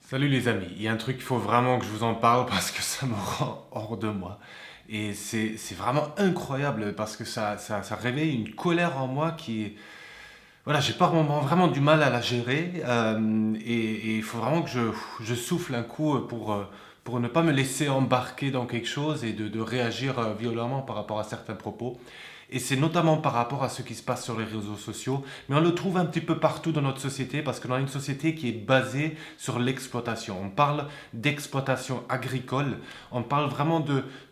Salut les amis, il y a un truc, il faut vraiment que je vous en parle parce que ça me rend hors de moi. Et c'est vraiment incroyable parce que ça réveille une colère en moi qui est... Voilà, j'ai pas vraiment du mal à la gérer et il faut vraiment que je souffle un coup pour ne pas me laisser embarquer dans quelque chose et de réagir violemment par rapport à certains propos. Et c'est notamment par rapport à ce qui se passe sur les réseaux sociaux, mais on le trouve un petit peu partout dans notre société parce qu'on a une société qui est basée sur l'exploitation. On parle d'exploitation agricole, on parle vraiment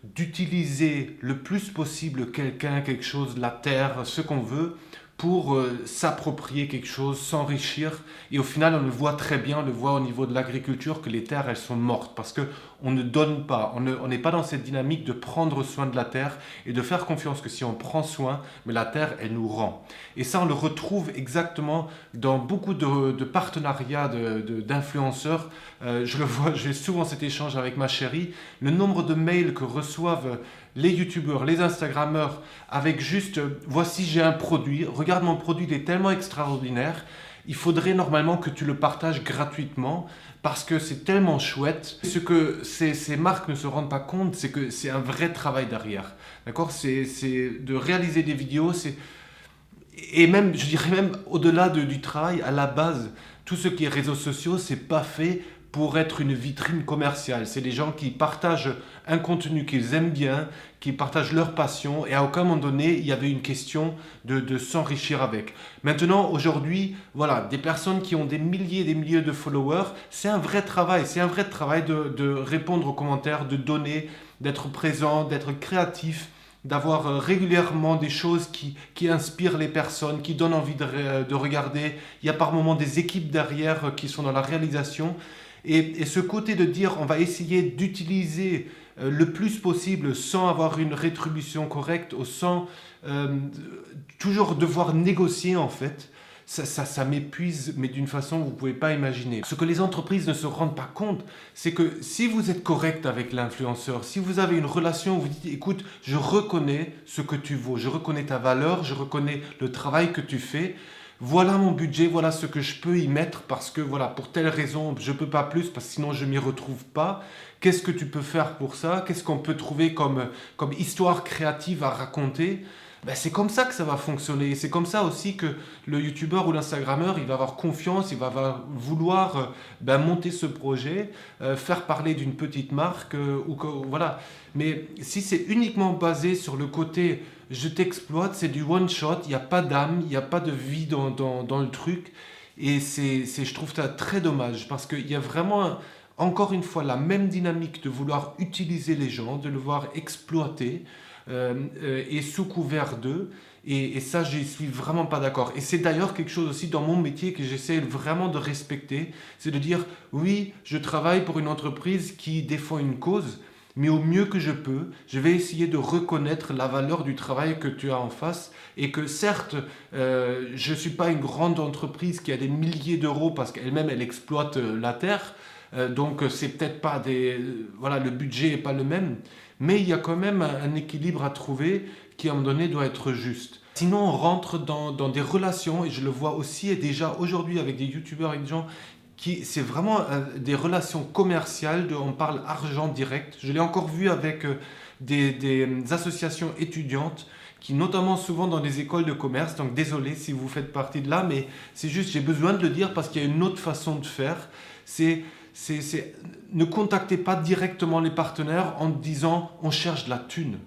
d'utiliser le plus possible quelqu'un, quelque chose, la terre, ce qu'on veut, pour s'approprier quelque chose, s'enrichir. Et au final, on le voit très bien, on le voit au niveau de l'agriculture, que les terres, elles sont mortes parce que on ne donne pas, on n'est pas dans cette dynamique de prendre soin de la terre et de faire confiance que si on prend soin, mais la terre, elle nous rend. Et ça, on le retrouve exactement dans beaucoup de partenariats d'influenceurs. Je le vois, j'ai souvent cet échange avec ma chérie. Le nombre de mails que reçoivent les youtubeurs, les instagrammeurs, avec juste voici j'ai un produit, regarde mon produit, il est tellement extraordinaire, il faudrait normalement que tu le partages gratuitement parce que c'est tellement chouette. Ce que ces marques ne se rendent pas compte, c'est que c'est un vrai travail derrière. D'accord. C'est de réaliser des vidéos, et même, je dirais même au-delà du travail, à la base, tout ce qui est réseaux sociaux, c'est pas fait pour être une vitrine commerciale. C'est des gens qui partagent un contenu qu'ils aiment bien, qui partagent leur passion, et à aucun moment donné, il y avait une question de s'enrichir avec. Maintenant, aujourd'hui, voilà, des personnes qui ont des milliers et des milliers de followers, c'est un vrai travail de répondre aux commentaires, de donner, d'être présent, d'être créatif, d'avoir régulièrement des choses qui inspirent les personnes, qui donnent envie de regarder. Il y a par moments des équipes derrière qui sont dans la réalisation. Et ce côté de dire on va essayer d'utiliser le plus possible sans avoir une rétribution correcte ou sans toujours devoir négocier en fait, ça m'épuise, mais d'une façon que vous ne pouvez pas imaginer. Ce que les entreprises ne se rendent pas compte, c'est que si vous êtes correct avec l'influenceur, si vous avez une relation où vous dites, écoute, je reconnais ce que tu vaux, je reconnais ta valeur, je reconnais le travail que tu fais, voilà mon budget, voilà ce que je peux y mettre parce que voilà, pour telle raison, je ne peux pas plus parce que sinon je ne m'y retrouve pas. Qu'est-ce que tu peux faire pour ça? Qu'est-ce qu'on peut trouver comme histoire créative à raconter? Ben, c'est comme ça que ça va fonctionner. C'est comme ça aussi que le youtubeur ou l'instagrammeur, il va avoir confiance, il va vouloir ben, monter ce projet, faire parler d'une petite marque, voilà. Mais si c'est uniquement basé sur le côté je t'exploite, c'est du one shot, il n'y a pas d'âme, il n'y a pas de vie dans le truc. Et je trouve ça très dommage parce qu'il y a vraiment, encore une fois, la même dynamique de vouloir utiliser les gens, de le voir exploiter et sous couvert d'eux. Et ça, je suis vraiment pas d'accord. Et c'est d'ailleurs quelque chose aussi dans mon métier que j'essaie vraiment de respecter. C'est de dire, oui, je travaille pour une entreprise qui défend une cause, mais au mieux que je peux, je vais essayer de reconnaître la valeur du travail que tu as en face et que certes, je ne suis pas une grande entreprise qui a des milliers d'euros parce qu'elle-même, elle exploite la terre. Donc, c'est peut-être pas voilà, le budget n'est pas le même, mais il y a quand même un équilibre à trouver qui, à un moment donné, doit être juste. Sinon, on rentre dans des relations, et je le vois aussi et déjà aujourd'hui avec des youtubeurs, avec des gens c'est vraiment des relations commerciales, on parle argent direct. Je l'ai encore vu avec des associations étudiantes qui, notamment souvent dans des écoles de commerce, donc désolé si vous faites partie de là, mais c'est juste, j'ai besoin de le dire parce qu'il y a une autre façon de faire. Ne contactez pas directement les partenaires en disant on cherche de la thune.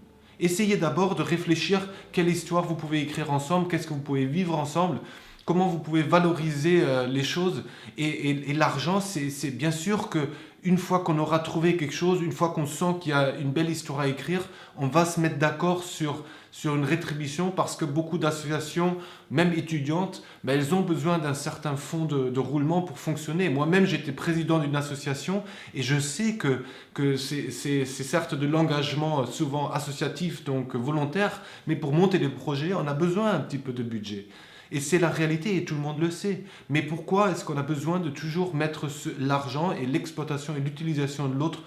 Essayez d'abord de réfléchir quelle histoire vous pouvez écrire ensemble, qu'est-ce que vous pouvez vivre ensemble, comment vous pouvez valoriser les choses. Et l'argent, c'est bien sûr que une fois qu'on aura trouvé quelque chose, une fois qu'on sent qu'il y a une belle histoire à écrire, on va se mettre d'accord sur une rétribution parce que beaucoup d'associations, même étudiantes, ben, elles ont besoin d'un certain fonds de roulement pour fonctionner. Moi-même, j'étais président d'une association et je sais que c'est certes de l'engagement souvent associatif, donc volontaire, mais pour monter des projets, on a besoin un petit peu de budget. Et c'est la réalité et tout le monde le sait. Mais pourquoi est-ce qu'on a besoin de toujours mettre l'argent et l'exploitation et l'utilisation de l'autre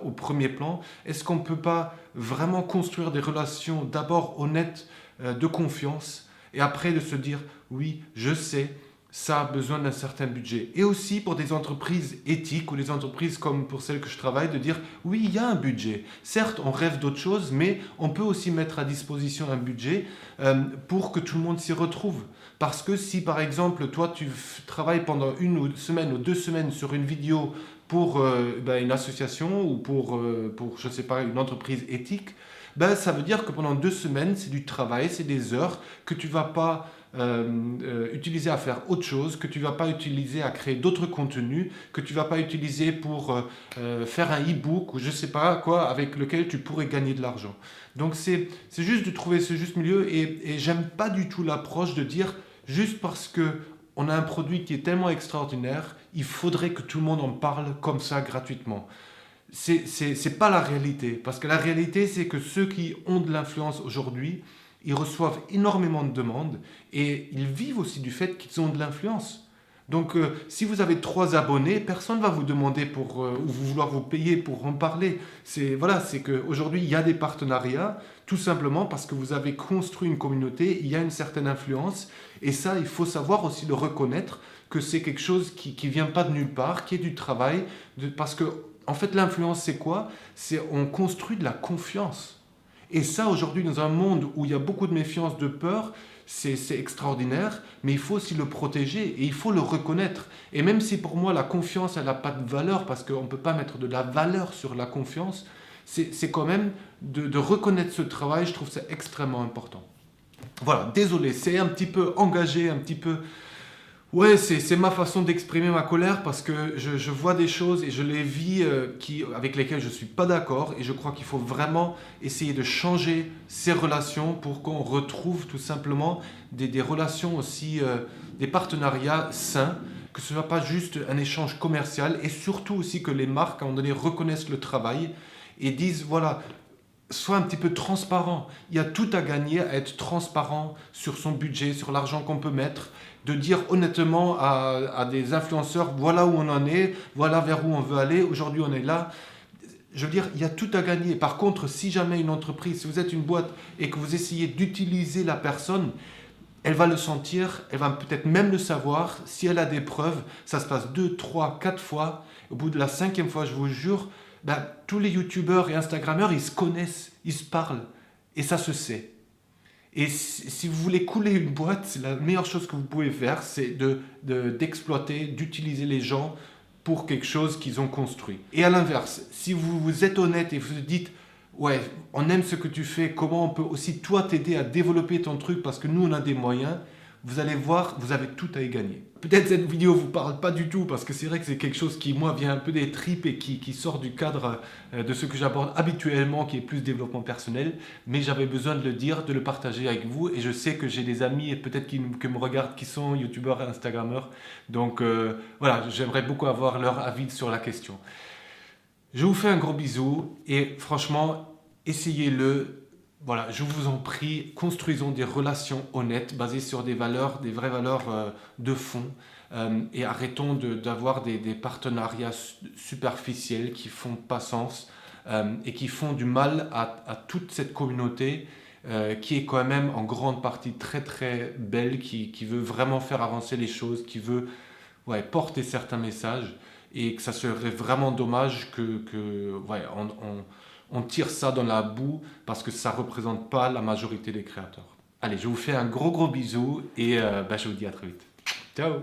au premier plan? Est-ce qu'on ne peut pas vraiment construire des relations d'abord honnêtes, de confiance, et après de se dire oui, je sais, ça a besoin d'un certain budget. Et aussi pour des entreprises éthiques ou des entreprises comme pour celles que je travaille, de dire oui, il y a un budget. Certes, on rêve d'autre chose, mais on peut aussi mettre à disposition un budget pour que tout le monde s'y retrouve. Parce que si par exemple, toi, tu travailles pendant 1 semaine ou 2 semaines sur une vidéo pour une association ou pour, je sais pas, une entreprise éthique, ça veut dire que pendant 2 semaines, c'est du travail, c'est des heures que tu vas pas utiliser à faire autre chose, que tu vas pas utiliser à créer d'autres contenus, que tu vas pas utiliser pour faire un e-book ou je sais pas quoi avec lequel tu pourrais gagner de l'argent. Donc c'est juste de trouver ce juste milieu et j'aime pas du tout l'approche de dire juste parce que on a un produit qui est tellement extraordinaire, il faudrait que tout le monde en parle comme ça gratuitement. C'est pas la réalité. Parce que la réalité, c'est que ceux qui ont de l'influence aujourd'hui, ils reçoivent énormément de demandes et ils vivent aussi du fait qu'ils ont de l'influence. Donc, si vous avez 3 abonnés, personne ne va vous demander ou vouloir vous payer pour en parler. C'est qu'aujourd'hui, il y a des partenariats, tout simplement parce que vous avez construit une communauté, il y a une certaine influence. Et ça, il faut savoir aussi le reconnaître, que c'est quelque chose qui ne vient pas de nulle part, qui est du travail. Parce que, en fait, l'influence, c'est quoi? C'est on construit de la confiance. Et ça, aujourd'hui, dans un monde où il y a beaucoup de méfiance, de peur, c'est extraordinaire, mais il faut aussi le protéger et il faut le reconnaître. Et même si pour moi, la confiance, elle n'a pas de valeur, parce qu'on ne peut pas mettre de la valeur sur la confiance, c'est quand même de reconnaître ce travail, je trouve ça extrêmement important. Voilà, désolé, c'est un petit peu engagé, un petit peu. Ouais, c'est ma façon d'exprimer ma colère parce que je vois des choses et je les vis avec lesquelles je ne suis pas d'accord et je crois qu'il faut vraiment essayer de changer ces relations pour qu'on retrouve tout simplement des relations aussi, des partenariats sains, que ce ne soit pas juste un échange commercial et surtout aussi que les marques à un moment donné reconnaissent le travail et disent voilà, sois un petit peu transparent. Il y a tout à gagner à être transparent sur son budget, sur l'argent qu'on peut mettre, de dire honnêtement à des influenceurs, voilà où on en est, voilà vers où on veut aller, aujourd'hui on est là. Je veux dire, il y a tout à gagner. Par contre, si jamais une entreprise, si vous êtes une boîte et que vous essayez d'utiliser la personne, elle va le sentir, elle va peut-être même le savoir. Si elle a des preuves, ça se passe 2, 3, 4 fois. Au bout de la 5e fois, je vous jure, tous les youtubeurs et instagrammeurs, ils se connaissent, ils se parlent. Et ça se sait. Et si vous voulez couler une boîte, c'est la meilleure chose que vous pouvez faire, c'est d'exploiter, d'utiliser les gens pour quelque chose qu'ils ont construit. Et à l'inverse, si vous êtes honnête et vous dites, ouais, on aime ce que tu fais, comment on peut aussi toi t'aider à développer ton truc parce que nous on a des moyens, vous allez voir, vous avez tout à y gagner. Peut-être cette vidéo ne vous parle pas du tout parce que c'est vrai que c'est quelque chose qui, moi, vient un peu des tripes et qui sort du cadre de ce que j'aborde habituellement, qui est plus développement personnel. Mais j'avais besoin de le dire, de le partager avec vous. Et je sais que j'ai des amis et peut-être qui me regardent qui sont youtubeurs et instagrammeurs. Donc voilà, j'aimerais beaucoup avoir leur avis sur la question. Je vous fais un gros bisou et franchement, essayez-le. Voilà, je vous en prie, construisons des relations honnêtes basées sur des valeurs, des vraies valeurs de fond et arrêtons d'avoir des partenariats superficiels qui font pas sens et qui font du mal à toute cette communauté qui est quand même en grande partie très très belle, qui veut vraiment faire avancer les choses, qui veut porter certains messages et que ça serait vraiment dommage on tire ça dans la boue parce que ça ne représente pas la majorité des créateurs. Allez, je vous fais un gros bisou et je vous dis à très vite. Ciao!